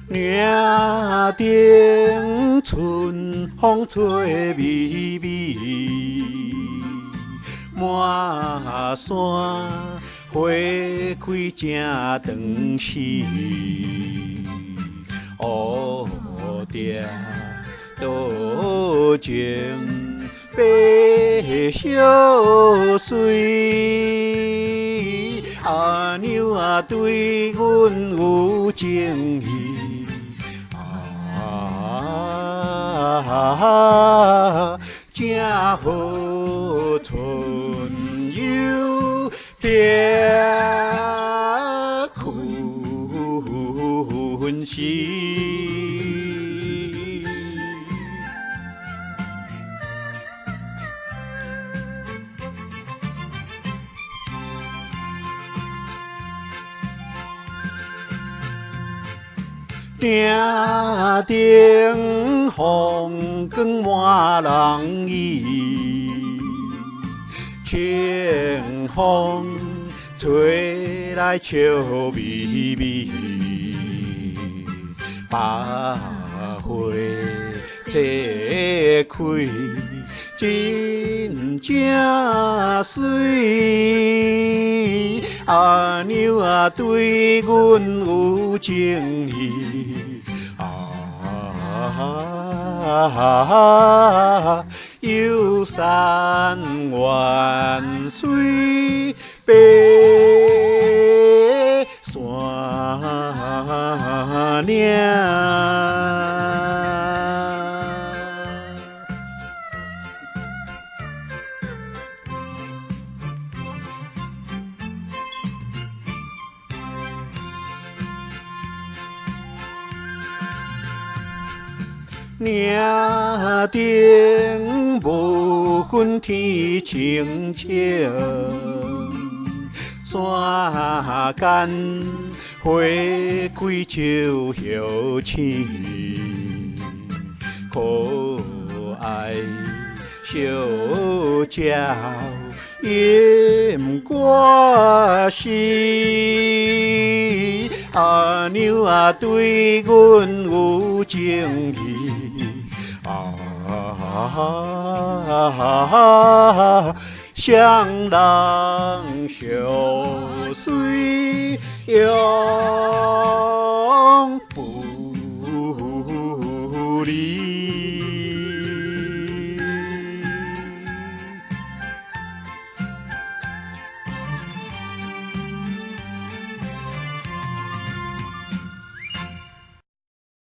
岭顶春风吹微微，满山花开正长时。乌蝶多情白小水，阿娘啊对阮有情意，正好春又别困时。岭顶风光满人意，清风吹来笑微微，百花齐开真正水。阿娘啊对阮有情意，游山玩水爬山岭。岭顶无分天清清，山间花开树叶青，可爱小鸟吟歌诗。阿娘啊对阮有情意，双人相随。